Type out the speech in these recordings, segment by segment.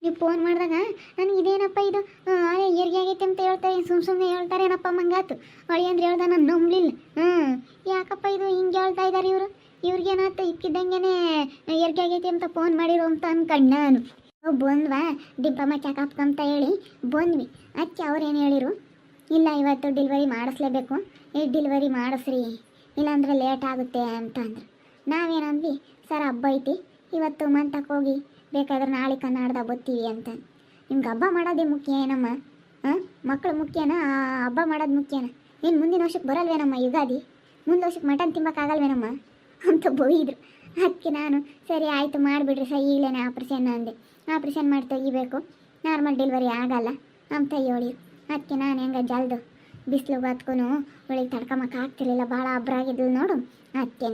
ನೀವು ಫೋನ್ ಮಾಡಿದಾಗ ನನಗೆ ಇದೇನಪ್ಪ ಇದು ಹೆರಿಗೆ ಆಗೈತೆ ಅಂತ ಹೇಳ್ತಾರೆ, ಸುಮ್ಮನೆ ಹೇಳ್ತಾರೇನಪ್ಪ ಮಂಗಾತು. ಹೊಳಿ ಅಂದ್ರೆ ಹೇಳ್ದ ನಾನು ನಂಬಲಿಲ್ಲ. ಯಾಕಪ್ಪ ಇದು ಹಿಂಗೆ ಹೇಳ್ತಾ ಇದ್ದಾರೆ ಇವರು, ಇವ್ರಿಗೇನಾಯ್ತು ಇಕ್ಕಿದ್ದಂಗೆ ಹೆರಿಗೆ ಆಗೈತೆ ಅಂತ ಫೋನ್ ಮಾಡಿರೋ ಅಂತ ಅನ್ಕಂಡು ನಾನು ಬಂದ್ವಾ ಡಿಂಪಮ್ಮ ಚೆಕಪ್ ಅಂತ ಹೇಳಿ ಬಂದ್ವಿ. ಅದಕ್ಕೆ ಅವ್ರೇನು ಹೇಳಿರು, ಇಲ್ಲ ಇವತ್ತು ಡೆಲಿವರಿ ಮಾಡಿಸ್ಲೇಬೇಕು, ಡೆಲಿವರಿ ಮಾಡಿಸ್ರಿ ಇಲ್ಲಾಂದ್ರೆ ಲೇಟ್ ಆಗುತ್ತೆ ಅಂತ ಅಂದರು. ನಾವೇನಂದ್ವಿ, ಸರ್ ಹಬ್ಬ ಐತಿ ಇವತ್ತು ಮಂತಕ್ಕೆ ಹೋಗಿ ಬೇಕಾದ್ರೆ ನಾಳೆ ಕನ್ನಡದಾಗ ಬರ್ತೀವಿ ಅಂತ. ನಿಮ್ಗೆ ಹಬ್ಬ ಮಾಡೋದೇ ಮುಖ್ಯ ಏನಮ್ಮ? ಮಕ್ಕಳು ಮುಖ್ಯನಾ ಹಬ್ಬ ಮಾಡೋದು ಮುಖ್ಯನಾ? ಇನ್ನು ಮುಂದಿನ ವರ್ಷಕ್ಕೆ ಬರಲ್ವೇನಮ್ಮ ಯುಗಾದಿ? ಮುಂದೆ ವರ್ಷಕ್ಕೆ ಮಟನ್ ತಿಂಬಕ್ಕಾಗಲ್ವೇನಮ್ಮ ಅಂತ ಬೈದರು. ಅದಕ್ಕೆ ನಾನು ಸರಿ ಆಯಿತು ಮಾಡಿಬಿಡ್ರಿ ಸರ್ ಈಗಲೇ ಆಪ್ರೇಷನ್ ಅಂದೆ. ಆಪ್ರೇಷನ್ ಮಾಡಿ ತೆಗಿಬೇಕು, ನಾರ್ಮಲ್ ಡೆಲಿವರಿ ಆಗಲ್ಲ ಅಂತ ಹೇಳಿ. ಅದಕ್ಕೆ ನಾನು ಹೆಂಗೆ ಜಲ್ದು ಬಿಸಿಲು ಹತ್ಕೊನು ಒಳಗೆ ತಡ್ಕೊಂಬಕ್ಕೆ ಆಗ್ತಿರ್ಲಿಲ್ಲ, ಭಾಳ ಹಬ್ರಾಗಿದ್ಲು ನೋಡು. ಅದಕ್ಕೆ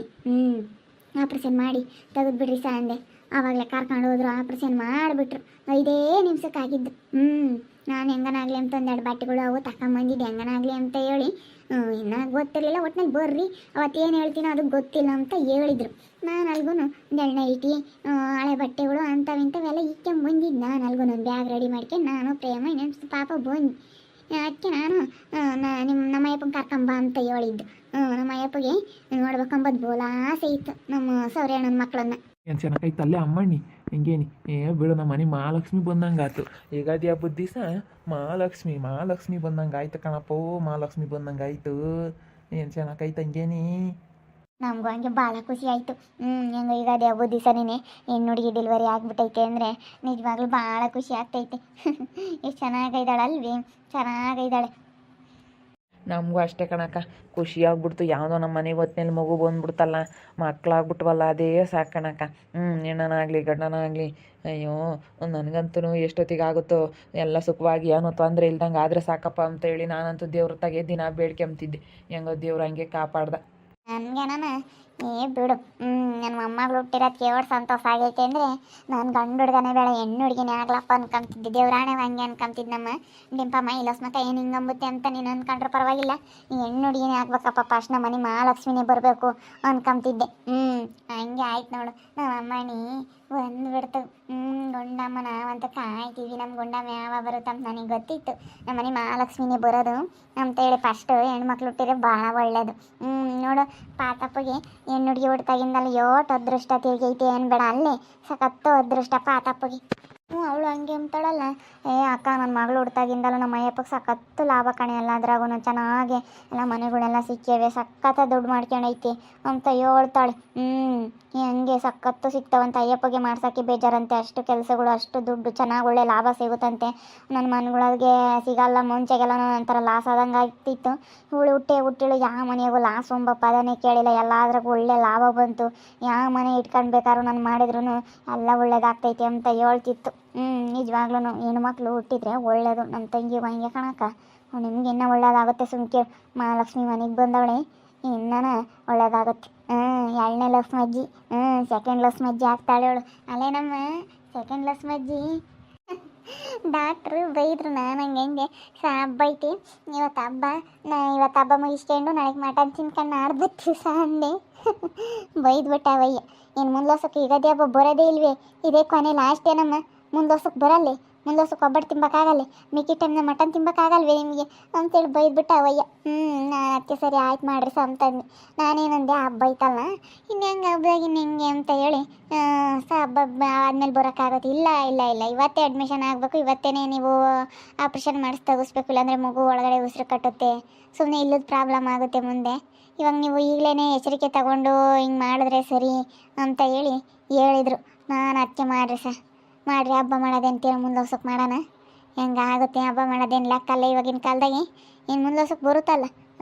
ಆಪ್ರೇಷನ್ ಮಾಡಿ ತೆಗೆದುಬಿಡ್ರಿ ಸರ್ ಅಂದೆ. ಆವಾಗಲೇ ಕರ್ಕೊಂಡು ಹೋದ್ರು, ಆಪ್ರೇಷನ್ ಮಾಡಿಬಿಟ್ರು. 5 ನಿಮಿಷಕ್ಕಾಗಿದ್ದು. ನಾನು ಹೆಂಗನಾಗಲಿ ಅಂತ ಒಂದೆರಡು ಬಟ್ಟೆಗಳು ಅವು ತಗೊಂಬಂದಿದ್ದೆ ಹೆಂಗನಾಗಲಿ ಅಂತ ಹೇಳಿ. ಇನ್ನೂ ಗೊತ್ತಿರಲಿಲ್ಲ, ಒಟ್ಟಿನಲ್ಲಿ ಬರ್ರಿ ಅವತ್ತೇನು ಹೇಳ್ತೀನೋ ಅದಕ್ಕೆ ಗೊತ್ತಿಲ್ಲ ಅಂತ ಹೇಳಿದರು. ನಾನು ಅಲ್ಗೂ ಒಂದೆರಡು ನೈಟಿ ಹಳೆ ಬಟ್ಟೆಗಳು ಅಂಥವೆಲ್ಲ ಇಕ್ಕೊಂಬಂದಿದ್ದು. ನಾನು ಅಲ್ಗೂ ಒಂದು ಬ್ಯಾಗ್ ರೆಡಿ ಮಾಡ್ಕೊಂಡು ನಾನು ಪ್ರೇಮ ಇನ್ನೊಂದು ಪಾಪ ಬಂದು. ಅದಕ್ಕೆ ನಾನು ನಮ್ಮ ಅಯ್ಯಪ್ಪನ ಕರ್ಕೊಂಬ ಅಂತ ಹೇಳಿದ್ದು. ನಮ್ಮ ಅಯ್ಯಪ್ಪಗೆ ನೋಡ್ಬೇಕಂಬದು ಬೋಲ ಆಸೆ ಇತ್ತು ನಮ್ಮ ಸೌರ್ಯಣ್ಣನ ಮಕ್ಕಳನ್ನ. ಏನು ಚೆನ್ನಾಗೈತೆ ಅಲ್ಲೇ ಅಮ್ಮಣ್ಣಿ ಹಿಂಗೇನಿ ಬಿಡು, ನಮ್ಮ ಮನೆ ಮಹಾಲಕ್ಷ್ಮಿ ಬಂದಂಗೆ ಆಯ್ತು. ಯುಗಾದಿ ಹಬ್ಬದ ದಿವಸ ಮಹಾಲಕ್ಷ್ಮಿ ಬಂದಂಗೆ ಆಯ್ತು ಕಣಪ್ಪೋ, ಮಹಾಲಕ್ಷ್ಮಿ ಬಂದಂಗೆ ಆಯಿತು. ಏನು ಚೆನ್ನಾಗೈತೆ ಹಂಗೇನಿ. ನಮಗೂ ಹಂಗೆ ಭಾಳ ಖುಷಿ ಆಯಿತು. ಹೆಂಗೆ ಯುಗಾದಿ ಹಬ್ಬದ ದಿವಸನೇ ಹೆಣ್ಣು ಹುಡುಗಿ ಡೆಲಿವರಿ ಆಗಿಬಿಟ್ಟೈತೆ ಅಂದರೆ ನಿಜವಾಗ್ಲೂ ಭಾಳ ಖುಷಿ ಆಗ್ತೈತೆ. ಎಷ್ಟು ಚೆನ್ನಾಗಿದ್ದಾಳೆ ಅಲ್ವಿ, ಚೆನ್ನಾಗಿದ್ದಾಳೆ. ನಮಗೂ ಅಷ್ಟೇ ಕಣಕ್ಕ, ಖುಷಿಯಾಗ್ಬಿಡ್ತು. ಯಾವುದೋ ನಮ್ಮ ಮನೆಗೆ ಹೊತ್ತಿನಲ್ಲಿ ಮಗು ಬಂದ್ಬಿಡ್ತಲ್ಲ, ಮಕ್ಕಳಾಗ್ಬಿಟ್ವಲ್ಲ ಅದೇ ಸಾಕು ಕಣಕ್ಕ. ಹೆಣ್ಣನಾಗಲಿ ಗಂಡನಾಗಲಿ, ಅಯ್ಯೋ ನನಗಂತೂ ಎಷ್ಟೊತ್ತಿಗೆ ಆಗುತ್ತೋ ಎಲ್ಲ ಸುಖವಾಗಿ ಏನೋ ತೊಂದರೆ ಇಲ್ದಂಗೆ ಆದರೆ ಸಾಕಪ್ಪ ಅಂತ ಹೇಳಿ ನಾನಂತೂ ದೇವ್ರ ತಾಗೆ ದಿನ ಬೇಡ್ಕೊಂಬ್ತಿದ್ದೆ. ಹೆಂಗೋ ದೇವ್ರು ಹಂಗೆ ಕಾಪಾಡ್ದ. ನನಗೆ ಬಿಡು, ನನ್ನ ಮೊಮ್ಮಗಳು ಹುಟ್ಟಿರೋದಕ್ಕೆ ಎಷ್ಟು ಸಂತೋಷ ಆಗೈತೆ ಅಂದರೆ ನಾನು ಗಂಡು ಹುಡುಗನೇ ಬೇಡ ಹೆಣ್ಣು ಹುಡುಗಿನೇ ಆಗ್ಲಪ್ಪ ಅನ್ಕೊಂತಿದ್ದೆ. ದೇವ್ರಾಣೆ ಹಂಗೆ ಅನ್ಕೊಂತಿದ್ದು ನಮ್ಮ ಡಿಂಪಮ್ಮ. ಇಲ್ಲಸ್ಮಕ ಏನು ಹಿಂಗಂಬುತ್ತೆ ಅಂತ ನೀನು ಅಂದ್ಕೊಂಡ್ರೆ ಪರವಾಗಿಲ್ಲ, ಈ ಹೆಣ್ಣು ಹುಡುಗಿನೇ ಆಗ್ಬೇಕಪ್ಪ, ಫಸ್ಟ್ ನಮ್ಮ ಮನೆ ಮಹಾಲಕ್ಷ್ಮಿನೇ ಬರಬೇಕು ಅನ್ಕೊಂತಿದ್ದೆ. ಹಂಗೆ ಆಯ್ತು ನೋಡು. ನಮ್ಮ ಅಮ್ಮಣಿ ಬಂದುಬಿಡ್ತು. ಗುಂಡಮ್ಮನ ಅಂತ ಕಾಯ್ತೀವಿ, ನಮ್ಮ ಗುಂಡಮ್ಮ ಯಾವಾಗ ಬರುತ್ತೆ ಅಂತ ನನಗೆ ಗೊತ್ತಿತ್ತು. ನಮ್ಮ ಮನೆ ಮಹಾಲಕ್ಷ್ಮಿನೇ ಬರೋದು ಅಂತೇಳಿ ಫಸ್ಟು ಹೆಣ್ಮಕ್ಳು ಹುಟ್ಟಿದ್ರೆ ಭಾಳ ಒಳ್ಳೇದು. ನೋಡು ಪಾತಪ್ಪಗೆ ಹೆಣ್ಣು ಹುಡುಗಿ ಹುಡ್ತಾಗಿಂದಲ್ಲ ಯೋಟ್ ಅದೃಷ್ಟ ತಿರುಗೈತೆ ಅನ್ಬೇಡ, ಅಲ್ಲೇ ಸಖತ್ತು ಅದೃಷ್ಟ ಪಾತಪ್ಪಗೆ. ಅವಳು ಹಂಗೆ ಅಂತಾಳಲ್ಲ, ಅಕ್ಕ ನನ್ನ ಮಗಳು ಹುಡ್ತಾಗಿಂದಲೂ ನಮ್ಮ ಅಯ್ಯಪ್ಪಗೆ ಸಖತ್ತು ಲಾಭ ಕಣೆ. ಎಲ್ಲ ಅದ್ರಾಗೂ ಚೆನ್ನಾಗಿ ಎಲ್ಲ ಮನೆಗಳೆಲ್ಲ ಸಿಕ್ಕೇವೆ, ಸಖತ್ತ ದುಡ್ಡು ಮಾಡ್ಕೊಂಡೈತಿ ಅಂತ ಹೇಳ್ತಾಳೆ. ಹಂಗೆ ಸಖತ್ತು ಸಿಗ್ತಾವಂತ ಅಯ್ಯಪ್ಪಗೆ ಮಾಡ್ಸೋಕ್ಕೆ ಬೇಜಾರಂತೆ. ಅಷ್ಟು ಕೆಲಸಗಳು, ಅಷ್ಟು ದುಡ್ಡು, ಚೆನ್ನಾಗಿ ಒಳ್ಳೆ ಲಾಭ ಸಿಗುತ್ತಂತೆ. ನನ್ನ ಮನೆಗಳಿಗೆ ಸಿಗಲ್ಲ, ಮುಂಚೆಗೆಲ್ಲ ಒಂಥರ ಲಾಸ್ ಆದಂಗೆ ಆಗ್ತಿತ್ತು. ಇವಳು ಹುಟ್ಟಿಳು ಯಾವ ಮನೆಯಾಗೂ ಲಾಸ್ ಒಂಬ ಪದನೇ ಕೇಳಿಲ್ಲ, ಎಲ್ಲಾದ್ರಾಗೂ ಒಳ್ಳೆ ಲಾಭ ಬಂತು. ಯಾವ ಮನೆ ಇಟ್ಕೊಂಡ್ಬೇಕಾದ್ರೂ ನಾನು ಮಾಡಿದ್ರು ಎಲ್ಲ ಒಳ್ಳೇದಾಗ್ತೈತಿ ಅಂತ ಹೇಳ್ತಿತ್ತು. ನಿಜವಾಗ್ಲೂ ಹೆಣ್ಮಕ್ಳು ಹುಟ್ಟಿದ್ರೆ ಒಳ್ಳೇದು. ನಮ್ಮ ತಂಗಿ ಹಂಗೆ ಕಣಕ್ಕ, ನಿಮ್ಗೆ ಇನ್ನೂ ಒಳ್ಳೇದಾಗುತ್ತೆ. ಸುಮ್ಕೆ ಮಹಾಲಕ್ಷ್ಮಿ ಮನೆಗೆ ಬಂದವಳೆ, ಇನ್ನೂ ಒಳ್ಳೇದಾಗುತ್ತೆ. 2ನೇ ಲಕ್ಷ್ಮಿ ಅಜ್ಜಿ, ಸೆಕೆಂಡ್ ಲಕ್ಷ್ಮಿ ಅಜ್ಜಿ ಆಗ್ತಾಳೆ ಅವಳು. ಅಲ್ಲೇ ನಮ್ಮ ಸೆಕೆಂಡ್ ಲಕ್ಷ್ಮಿ ಅಜ್ಜಿ ಡಾಕ್ಟ್ರು ಬೈದರು. ನಾನು ಹಂಗೆ ಹಬ್ಬ ಐತಿ ಇವತ್ತು ಹಬ್ಬ ಮುಗಿಸ್ಕೊಂಡು ನಾಳೆಗೆ ಮಟನ್ ತಿನ್ಕೊಂಡು ಆಡ್ಬಿಟ್ಟು ಸಂಡೆ ಬೈದ್ಬಿಟ್ಟವಯ್ಯ. ಇನ್ನು ಮುಂದೋಸಕ್ಕೆ ಯುಗಾದಿ ಹಬ್ಬ ಬರೋದೇ ಇಲ್ವೇ, ಇದೇ ಕೊನೆ ಲಾಸ್ಟ್ ಏನಮ್ಮ, ಮುಂದೋಸಕ್ಕೆ ಬರಲ್ಲೇ, ಮುಂದೋಸಕ್ಕೆ ಒಬ್ಬಟ್ಟು ತಿಂಬಕ್ಕಾಗಲ್ಲ, ಮಿಕ್ಕಿ ಟೈಮ್ನ ಮಟನ್ ತಿಂಬಕ್ಕಾಗಲ್ವೇ ನಿಮಗೆ ಅಂತೇಳಿ ಬೈದ್ಬಿಟ್ಟವಯ್ಯ. ನಾನು ಅದಕ್ಕೆ ಸರಿ ಆಯ್ತು ಮಾಡ್ರಿ ಅಂತಂದೆ. ನಾನೇನಂದೆ ಹಬ್ಬ ಐತಲ್ಲ ಇನ್ನು ಹೆಂಗೆ ಹಬ್ಬದಾಗ ಇನ್ನು ಹೆಂಗೆ ಅಂತ ಹೇಳಿ ಹಬ್ಬ ಆದಮೇಲೆ ಬರೋಕ್ಕಾಗುತ್ತೆ. ಇಲ್ಲ ಇವತ್ತೇ ಅಡ್ಮಿಷನ್ ಆಗಬೇಕು, ಇವತ್ತೇ ನೀವು ಆಪ್ರೇಷನ್ ಮಾಡಿಸಿ ತೆಗಿಸ್ಬೇಕು, ಇಲ್ಲಾಂದರೆ ಮಗು ಒಳಗಡೆ ಉಸಿರು ಕಟ್ಟುತ್ತೆ, ಸುಮ್ಮನೆ ಇಲ್ಲದ ಪ್ರಾಬ್ಲಮ್ ಆಗುತ್ತೆ ಮುಂದೆ. ಇವಾಗ ನೀವು ಈಗಲೇ ಎಚ್ಚರಿಕೆ ತಗೊಂಡು ಹಿಂಗೆ ಮಾಡಿದ್ರೆ ಸರಿ ಅಂತ ಹೇಳಿದರು. ನಾನು ಅದಕ್ಕೆ ಮಾಡಿರಿ ಹಬ್ಬ ಮಾಡೋದೇಂತೀರ, ಮುಂದೋಸಕ್ಕೆ ಮಾಡೋಣ, ಹೆಂಗೆ ಆಗುತ್ತೆ ಹಬ್ಬ ಮಾಡೋದೇನು ಲೆಕ್ಕಲ್ಲ ಇವಾಗಿನ ಕಾಲದಾಗೆ. ಇನ್ನು ಮುಂದೋಸಕ್ಕೆ ಬರುತ್ತಲ್ಲ,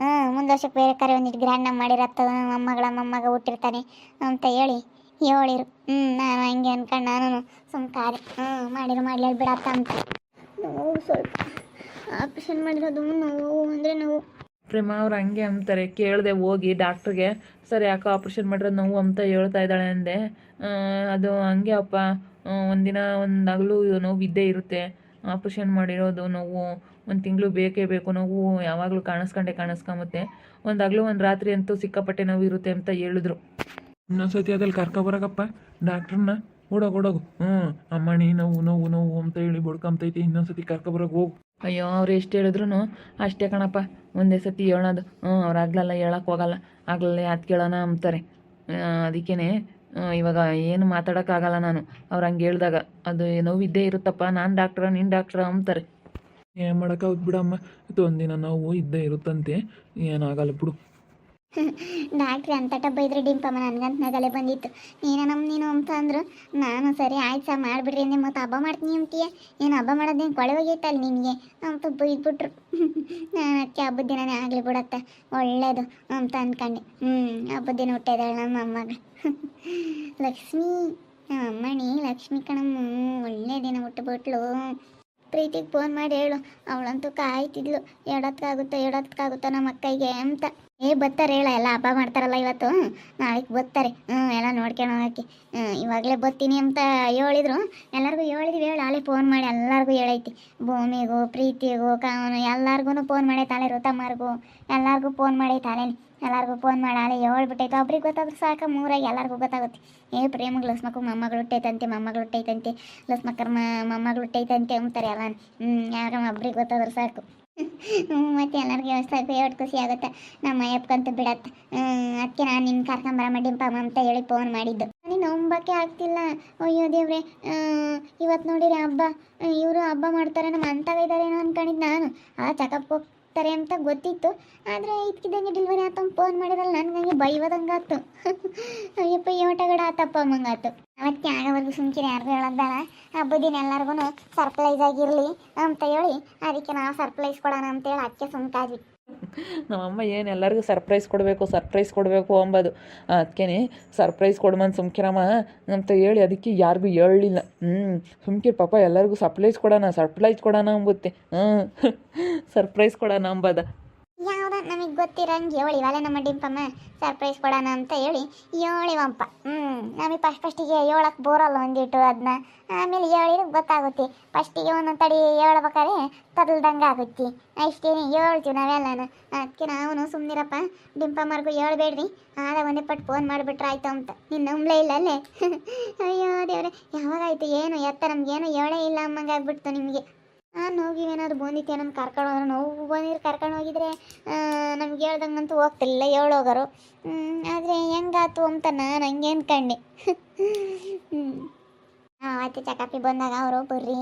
ಮುಂದೋಸಕ್ಕೆ ಬೇರೆ ಕರೆ ಒಂದಿಟ್ಟು ಗ್ರ್ಯಾಂಡ್ ಮಾಡಿರತ್ತ, ಮೊಮ್ಮಗ ಹುಟ್ಟಿರ್ತಾನೆ ಅಂತ ಹೇಳಿರು. ನಾನು ಹಂಗೆ ಅನ್ಕೊಂಡು ನಾನು ಸುಮ್ಕಾರೆ ಮಾಡಲಿ ಬಿಡತ್ತ ಅಂತ. ನೋವು ಸ್ವಲ್ಪ ಆಪ್ರೇಷನ್ ಮಾಡಿರೋದು ನೋವು ಅಂದರೆ ನೋವು. ಪ್ರೇಮ ಅವ್ರು ಹಂಗೆ ಅಂತಾರೆ. ಕೇಳಿದೆ ಹೋಗಿ ಡಾಕ್ಟ್ರಿಗೆ, ಸರ್ ಯಾಕೋ ಆಪ್ರೇಷನ್ ಮಾಡಿರೋದು ನೋವು ಅಂತ ಹೇಳ್ತಾ ಇದ್ದಾಳೆ ಅಂದೆ. ಅದು ಹಂಗೆ ಅಪ್ಪ, ಒಂದಿನ ಒಂದು ಹಗಲು ನೋವು ಇದ್ದೇ ಇರುತ್ತೆ. ಆಪ್ರೇಷನ್ ಮಾಡಿರೋದು ನೋವು 1 ತಿಂಗಳು ಬೇಕೇ ಬೇಕು. ನೋವು ಯಾವಾಗಲೂ ಕಾಣಿಸ್ಕೊಂಬತ್ತೆ. ಒಂದು ಹಗಲು ಒಂದು ರಾತ್ರಿ ಅಂತೂ ಸಿಕ್ಕಾಪಟ್ಟೆ ನೋವು ಇರುತ್ತೆ ಅಂತ ಹೇಳಿದ್ರು. ಇನ್ನೊಂದು ಸತಿ ಅದಲ್ಲಿ ಕರ್ಕೊಬರಕಪ್ಪ ಡಾಕ್ಟ್ರನ್ನ. ಓಡೋಗು ಅಮ್ಮಣಿ ನೋವು ನೋವು ನೋವು ಅಂತ ಹೇಳಿ ಬಡ್ಕೊಂತೈತಿ, ಇನ್ನೊಂದ್ಸತಿ ಕರ್ಕೊಬರೋಕೆ ಹೋಗು. ಅಯ್ಯೋ ಅವ್ರು ಎಷ್ಟು ಹೇಳಿದ್ರು ಅಷ್ಟೇ ಕಣಪ್ಪ, ಒಂದೇ ಸತಿ ಹೇಳೋದು. ಅವ್ರು ಆಗ್ಲಲ್ಲ ಹೇಳಕ್ಕೆ ಹೋಗಲ್ಲ, ಆಗ್ಲಲ್ಲ ಯಾತ್ ಕೇಳೋಣ ಅಂತಾರೆ. ಅದಕ್ಕೇ ಇವಾಗ ಏನು ಮಾತಾಡೋಕ್ಕಾಗಲ್ಲ ನಾನು. ಅವ್ರು ಹಂಗೆ ಹೇಳ್ದಾಗ ಅದು ನೋವಿದ್ದೇ ಇರುತ್ತಪ್ಪ, ನಾನು ಡಾಕ್ಟ್ರ ನೀನು ಡಾಕ್ಟ್ರ ಅಂತಾರೆ. ಏನು ಮಾಡೋಕ್ಕಾಗುತ್ತೆ ಬಿಡಮ್ಮ, ಇದು ಒಂದಿನ ನೋವು ಇದ್ದೇ ಇರುತ್ತಂತೆ, ಏನಾಗಲ್ಲ ಬಿಡು. ಡಾಕ್ಟ್ರಿ ಅಂತ ಟಬ್ಬ ಇದ್ರೆ ಡಿಂಪಮ್ಮ ನನಗಂತ ನಗಲೆ ಬಂದಿತ್ತು. ನೀನು ಅಂತ ಅಂದರು. ನಾನು ಸರಿ ಆಯ್ತು ಸಹ ಮಾಡಿಬಿಡ್ರಿ ಅಂದೆ. ಮತ್ತು ಹಬ್ಬ ಮಾಡ್ತೀನಿ ಅಂತೀಯ, ಏನು ಹಬ್ಬ ಮಾಡೋದೇನು ಕೊಳೆ ಹೋಗೈತಲ್ಲ ನಿನಗೆ ಅಂತ ಬೈದ್ಬಿಟ್ರು. ನಾನು ಅದಕ್ಕೆ ಹಬ್ಬದ ದಿನನೇ ಆಗಲಿ ಬಿಡತ್ತ, ಒಳ್ಳೇದು ಅಂತ ಅಂದ್ಕೊಂಡೆ. ಹಬ್ಬದ ದಿನ ಹುಟ್ಟಿದಾಳೆ ನಮ್ಮ ಮೊಮ್ಮಗಳು ಲಕ್ಷ್ಮಿ, ನಮ್ಮ ಅಮ್ಮಣಿ ಲಕ್ಷ್ಮಿ ಕಣಮ್ಮ, ಒಳ್ಳೆ ದಿನ ಹುಟ್ಟುಬಿಟ್ಲು. ಪ್ರೀತಿಗೆ ಫೋನ್ ಮಾಡಿ ಹೇಳು, ಅವಳಂತೂ ಕಾಯ್ತಿದ್ಲು, ಎಡೊತ್ಕಾಗುತ್ತೋ ನಮ್ಮ ಅಕ್ಕೈಗೆ ಅಂತ. ಬರ್ತಾರೆ ಹೇಳ, ಎಲ್ಲ ಹಬ್ಬ ಮಾಡ್ತಾರಲ್ಲ ಇವತ್ತು, ನಾಳೆಗೆ ಬರ್ತಾರೆ. ಎಲ್ಲ ನೋಡ್ಕೊಂಡು ಹೋಗಕ್ಕೆ ಇವಾಗಲೇ ಬರ್ತೀನಿ ಅಂತ ಹೇಳಿದ್ರು. ಎಲ್ಲರಿಗೂ ಹೇಳಿದ್ವಿ, ಹೇಳು ಆಳೆ ಫೋನ್ ಮಾಡಿ ಎಲ್ಲರಿಗೂ ಹೇಳೈತಿ. ಭೂಮಿಗೂ ಪ್ರೀತಿಗೂ ಕಾವನು ಎಲ್ಲರಿಗೂ ಫೋನ್ ಮಾಡೈತೆ, ಆಳೆ ಋತಮ್ಮರಿಗೂ ಎಲ್ಲರಿಗೂ ಫೋನ್ ಮಾಡೈತೆ. ಆಳೆ ಎಲ್ಲರಿಗೂ ಫೋನ್ ಮಾಡಿ ಆಳೆ ಹೇಳ್ಬಿಟ್ಟೈತೆ. ಒಬ್ರಿಗೆ ಗೊತ್ತಾದ್ರೆ ಸಾಕ, ಮೂರಾಗಿ ಎಲ್ಲರಿಗೂ ಗೊತ್ತಾಗುತ್ತೆ. ಪ್ರೇಮಗಳು ಲಸ್ಮಕ್ಕೂ ಮೊಮ್ಮಗಳು ಹುಟ್ಟೈತಂತೆ, ಲಸ್ಮಕ್ಕರ ಮೊಮ್ಮಗಳು ಹುಟ್ಟೈತಂತೆ ಅಂತಾರೆ ಎಲ್ಲ. ಯಾರ ಒಬ್ರಿಗೆ ಗೊತ್ತಾದ್ರೆ ಸಾಕು. ಮತ್ತು ಎಲ್ಲರಿಗೂ ಸಾಕು, ಎಷ್ಟು ಖುಷಿ ಆಗುತ್ತೆ. ನಮ್ಮ ಅಯ್ಯಪ್ಪಂತೂ ಬಿಡತ್ತೆ. ಅದಕ್ಕೆ ನಾನು ನಿನ್ನ ಕರ್ಕೊಂಬರಮ್ಮ ಡಿಂಪಮ್ಮ ಅಂತ ಹೇಳಿ ಫೋನ್ ಮಾಡಿದ್ದು. ನೀನು ನಂಬಕ್ಕೆ ಆಗ್ತಿಲ್ಲ. ಅಯ್ಯೋ ದೇವ್ರೆ, ಇವತ್ತು ನೋಡಿರಿ ಹಬ್ಬ, ಇವರು ಹಬ್ಬ ಮಾಡ್ತಾರೆ, ನಮ್ಮ ಅಂತಾಗ ಇದ್ದಾರೇನೋ ಅಂದ್ಕೊಂಡಿದ್ದು ನಾನು. ಚೆಕಪ್ ಹೋಗ್ತಾರೆ ಅಂತ ಗೊತ್ತಿತ್ತು, ಆದರೆ ಇದ್ಕಿದ್ದಂಗೆ ಡೆಲಿವರಿ ಆತಂಗೆ ಫೋನ್ ಮಾಡಿದ್ರಲ್ಲ, ನನಗೆ ಬೈವದಂಗೆ ಆಯ್ತು. ಅಯ್ಯಪ್ಪ ಯೋಟಗಡ ಆತಪ್ಪ ಅಮ್ಮಂಗಾಯ್ತು. ಅವತ್ತಿಗೆ ಆಗೋವರೆಗೂ ಸುಮ್ಕಿರಿ, ಯಾರಿಗೂ ಹೇಳೋದು ಬೇಡ. ಹಬ್ಬದ ದಿನ ಎಲ್ಲರಿಗೂ ಸರ್ಪ್ರೈಸ್ ಆಗಿರಲಿ ಅಂತ ಹೇಳಿ, ಅದಕ್ಕೆ ನಾವು ಸರ್ಪ್ರೈಸ್ ಕೊಡೋಣ ಅಂತೇಳಿ ಅದಕ್ಕೆ ಸುಮ್ಕಾದ್ವಿ. ನಮ್ಮಮ್ಮ ಏನು ಎಲ್ಲರಿಗೂ ಸರ್ಪ್ರೈಸ್ ಕೊಡಬೇಕು ಅಂಬೋದು. ಅದಕ್ಕೇ ಸರ್ಪ್ರೈಸ್ ಕೊಡ್ಮಂದು ಸುಮ್ಕಿರಮ್ಮ ಅಂತ ಹೇಳಿ ಅದಕ್ಕೆ ಯಾರಿಗೂ ಹೇಳಲಿಲ್ಲ. ಸುಮ್ಕಿರ್ ಪಾಪ, ಎಲ್ಲರಿಗೂ ಸರ್ಪ್ರೈಸ್ ಕೊಡೋಣ ಅಂಬುತ್ತೆ. ಸರ್ಪ್ರೈಸ್ ಕೊಡೋಣ ಅಂಬದ ಯಾವ್ದ ನಮಗೆ ಗೊತ್ತಿರಂಗೆ ಹೇಳಿವಲ್ಲ ನಮ್ಮ ಡಿಂಪಮ್ಮ, ಸರ್ಪ್ರೈಸ್ ಕೊಡೋಣ ಅಂತ ಹೇಳಿ ಹೇಳಿವಂಪ. ನಮಗೆ ಫಸ್ಟಿಗೆ ಹೇಳಕ್ಕೆ ಬೋರಲ್ಲ ಒಂದಿಟ್ಟು ಅದನ್ನ, ಆಮೇಲೆ ಹೇಳಿದ್ರೆ ಗೊತ್ತಾಗುತ್ತೆ. ಫಸ್ಟಿಗೆ ಒಂದೊಂದು ತಡಿ ಹೇಳ್ಬೇಕಾರೆ ತದಲ್ದಂಗೆ ಆಗುತ್ತೆ. ಅಷ್ಟೇನೆ ಹೇಳ್ತೀವಿ ನಾವೆಲ್ಲನ. ಅದಕ್ಕೆ ನಾವು ಸುಮ್ಮನಿರಪ್ಪ, ಡಿಂಪಮ್ಮರ್ಗೂ ಹೇಳ್ಬೇಡ್ರಿ, ಆದ ಒಂದೇ ಪಟ್ಟು ಫೋನ್ ಮಾಡಿಬಿಟ್ರೆ ಆಯ್ತು ಅಂತ. ನೀನು ನಂಬಲೇ ಇಲ್ಲ ಅಲ್ಲೇ. ಅಯ್ಯೋ ದೇವ್ರೆ, ಯಾವಾಗಾಯ್ತು ಏನು ಎತ್ತ ನಮಗೇನು ಹೇಳೇ ಇಲ್ಲ ಅಮ್ಮಂಗೆ ಆಗ್ಬಿಡ್ತು ನಿಮಗೆ. ನೋವಿಗೇನಾದ್ರು ಬಂದಿತ್ತು, ನಮ್ಗೆ ಕರ್ಕೊಂಡು ಹೋದ್ರು, ನೋವು ಬಂದಿದ್ರೆ ಕರ್ಕೊಂಡು ಹೋಗಿದ್ರೆ ನಮ್ಗೆ ಹೇಳ್ದಂಗಂತೂ ಹೋಗ್ತಿಲ್ಲ ಹೇಳೋಗರು. ಆದರೆ ಹೆಂಗಾತು ಅಂತ ನಾನು ಹಂಗೆ ಅಂದ್ಕೊಂಡೆ. ಆಯ್ತು, ಚಕಪಿ ಬಂದಾಗ ಅವರು ಬರ್ರಿ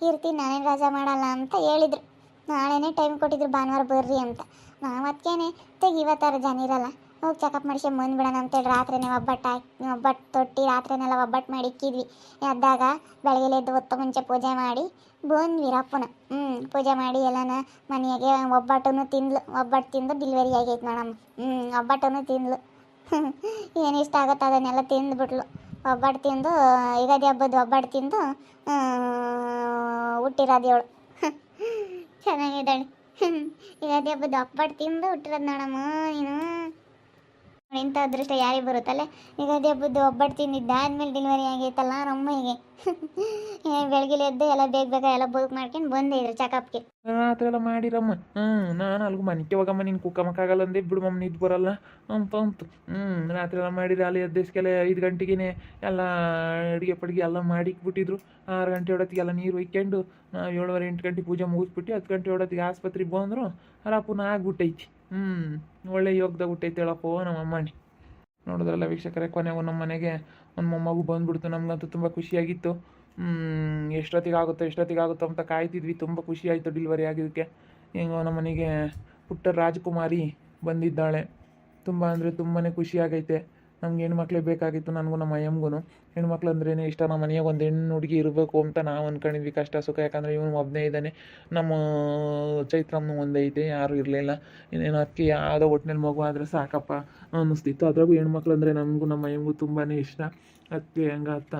ಇರ್ತೀನಿ, ನಾನೇನು ರಜಾ ಮಾಡಲ್ಲ ಅಂತ ಹೇಳಿದರು. ನಾಳೆನೇ ಟೈಮ್ ಕೊಟ್ಟಿದ್ರು, ಭಾನುವಾರ ಬರ್ರಿ ಅಂತ. ನಾವು ಅದಕ್ಕೇನೆ ಇವತ್ತಾರ ಜನ ಇರಲ್ಲ, ಹೋಗಿ ಚೆಕಪ್ ಮಾಡಿಸ್ಕೊಂಡು ಬಂದುಬಿಡೋಣ ಅಂತೇಳಿ ರಾತ್ರಿನೇ ಒಬ್ಬಟ್ಟು ತೊಟ್ಟಿ ರಾತ್ರಿನೆಲ್ಲ ಒಬ್ಬಟ್ಟು ಮಾಡಿ ಇಕ್ಕಿದ್ವಿ. ಎದ್ದಾಗ ಬೆಳಗ್ಗೆ ಎದ್ದು ಹೊತ್ತು ಮುಂಚೆ ಪೂಜೆ ಮಾಡಿ ಬಂದ್ವಿ ರಪ್ಪನ. ಪೂಜೆ ಮಾಡಿ ಎಲ್ಲನ ಮನೆಯಾಗೆ ಒಬ್ಬಟ್ಟು ತಿಂದು ಡಿಲಿವರಿ ಆಗೈತೆ ನೋಡಮ್ಮ. ಒಬ್ಬಟ್ಟು ತಿಂದ್ಲು. ಏನು ಇಷ್ಟ ಆಗುತ್ತೆ ಅದನ್ನೆಲ್ಲ ತಿಂದುಬಿಟ್ಲು. ಒಬ್ಬಟ್ಟು ತಿಂದು ಯುಗಾದಿ ಹಬ್ಬದ ಒಬ್ಬಟ್ಟು ತಿಂದು ಹುಟ್ಟಿರೋದು ಅವಳು. ಚೆನ್ನಾಗಿದ್ದಾಳೆ. ಯುಗಾದಿ ಹಬ್ಬದ ಒಬ್ಬಟ್ಟು ತಿಂದು ಹುಟ್ಟಿರೋದು ನೋಡಮ್ಮ ನೀನು. ಇಂಥ ಅದೃಷ್ಟ ಯಾರಿಗೆ ಬರುತ್ತಲ್ಲ. ಯುಗಾದಿ ಹಬ್ಬದ ಒಬ್ಬಟ್ಟು ತಿಂದಿದ್ದಾದ್ಮೇಲೆ ಡೆಲಿವರಿ ಆಗೈತಲ್ಲ ರೊಮ್ಮಗೆ. ಬೆಳಗ್ಗೆ ಎದ್ದು ಎಲ್ಲ ಬೇಗ ಎಲ್ಲ ಬುಕ್ ಮಾಡ್ಕೊಂಡು ಬಂದಿದ್ರು ಚೆಕಪ್ಗೆ. ರಾತ್ರಿ ಎಲ್ಲ ಮಾಡಿರಮ್ಮ. ನಾನು ಅಲ್ಗೂ ಮನೆಗೆ ಹೋಗಮ್ಮ, ನೀನು ಕುಕ್ಕಮಕ್ಕಾಗಲ್ಲ ಅಂದೆ, ಬಿಡುಮಮ್ಮ ನಿದ್ದು ಬರಲ್ಲ ಅಂತ. ರಾತ್ರಿ ಎಲ್ಲ ಮಾಡಿರಿ. ಅಲ್ಲಿ ಎದ್ದೇಸ್ಕೆಲ್ಲ 5 ಗಂಟೆಗೆ ಎಲ್ಲ ಅಡುಗೆ ಪಡ್ಗೆ ಎಲ್ಲ ಮಾಡಿಕ್ಬಿಟ್ಟಿದ್ರು. 6 ಗಂಟೆ ಹೊಡತ್ತಿಗೆಲ್ಲ ನೀರು ಒಯ್ಕೊಂಡು ನಾವು 7:30 8 ಗಂಟೆ ಪೂಜೆ ಮುಗಿಸ್ಬಿಟ್ಟು 10 ಗಂಟೆ ಹೊಡತ್ತಿಗೆ ಆಸ್ಪತ್ರೆಗೆ ಬಂದರು. ಪುನಃ ಆಗ್ಬಿಟ್ಟೈತಿ. ಒಳ್ಳೆ ಯೋಗದಾಗ ಹುಟ್ಟೈತೆ ಹೇಳಪ್ಪೋ ನಮ್ಮ ಅಮ್ಮನಿ. ನೋಡಿದ್ರಲ್ಲ ವೀಕ್ಷಕರೇ, ಕೊನೆಗೂ ನಮ್ಮ ಮನೆಗೆ ಒಂದು ಮೊಮ್ಮಗು ಬಂದ್ಬಿಡ್ತು. ನಮಗಂತೂ ತುಂಬ ಖುಷಿಯಾಗಿತ್ತು. ಎಷ್ಟೊತ್ತಿಗಾಗುತ್ತೋ ಅಂತ ಕಾಯ್ತಿದ್ವಿ. ತುಂಬ ಖುಷಿ ಆಯಿತು ಡೆಲಿವರಿ ಆಗಿದ್ದಕ್ಕೆ. ಹೆಂಗೋ ನಮ್ಮ ಮನೆಗೆ ಪುಟ್ಟ ರಾಜಕುಮಾರಿ ಬಂದಿದ್ದಾಳೆ. ತುಂಬ ಅಂದರೆ ತುಂಬಾ ಖುಷಿಯಾಗೈತೆ. ನಮ್ಗೆ ಹೆಣ್ಮಕ್ಳೇ ಬೇಕಾಗಿತ್ತು, ನನಗೂ ನಮ್ಮ ಅಯ್ಯಮ್ಮಗೂ. ಹೆಣ್ಮಕ್ಳು ಅಂದ್ರೇ ಇಷ್ಟ. ನಮ್ಮ ಮನೆಯಾಗ ಒಂದು ಹೆಣ್ಣು ಹುಡುಗಿ ಇರಬೇಕು ಅಂತ ನಾವು ಅಂದ್ಕೊಂಡಿದ್ವಿ, ಕಷ್ಟ ಸುಖ. ಯಾಕಂದರೆ ಇವನು ಒಬ್ಬನೇ ಇದ್ದಾನೆ, ನಮ್ಮ ಚೈತ್ರಮ್ಮನೂ ಒಂದೇ ಐತೆ, ಯಾರೂ ಇರಲಿಲ್ಲ. ಇನ್ನೇನು ಅದಕ್ಕೆ ಯಾವುದೋ ಒಟ್ಟಿನಲ್ಲಿ ಮಗು ಆದರೆ ಸಾಕಪ್ಪ ಅನ್ನಿಸ್ತಿತ್ತು. ಅದ್ರಾಗೂ ಹೆಣ್ಮಕ್ಳು ಅಂದರೆ ನಮಗೂ ನಮ್ಮ ಅಯ್ಯಮ್ಮಗೂ ತುಂಬಾ ಇಷ್ಟ. ಅದಕ್ಕೆ ಹೆಂಗಾತ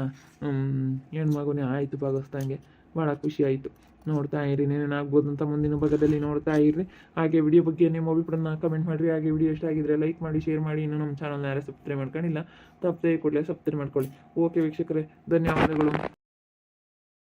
ಹೆಣ್ಮಗುನೇ ಆಯಿತು ಭಾಗಸ್ದಂಗೆ. ಭಾಳ ಖುಷಿ ಆಯಿತು. ನೋಡ್ತಾ ಇರಿ, ಏನೇನಾಗ್ಬೋದು ಅಂತ ಮುಂದಿನ ಭಾಗದಲ್ಲಿ ನೋಡ್ತಾ ಇರ್ರಿ. ಹಾಗೆ ವಿಡಿಯೋ ಬಗ್ಗೆ ನಿಮ್ಮ ಅಭಿಪ್ರಾಯನ ಕಮೆಂಟ್ ಮಾಡಿರಿ. ಹಾಗೆ ವಿಡಿಯೋ ಇಷ್ಟ ಆಗಿದ್ರೆ ಲೈಕ್ ಮಾಡಿ, ಶೇರ್ ಮಾಡಿ. ಇನ್ನೂ ನಮ್ಮ ಚಾನಲ್ನ ಯಾರು ಸಬ್ಸ್ಕ್ರೈಬ್ ಮಾಡ್ಕೊಂಡಿಲ್ಲ, ತಪ್ಪದೆ ಕೂಡಲೇ ಸಬ್ಸ್ಕ್ರೈಬ್ ಮಾಡ್ಕೊಳ್ಳಿ. ಓಕೆ ವೀಕ್ಷಕರೇ, ಧನ್ಯವಾದಗಳು.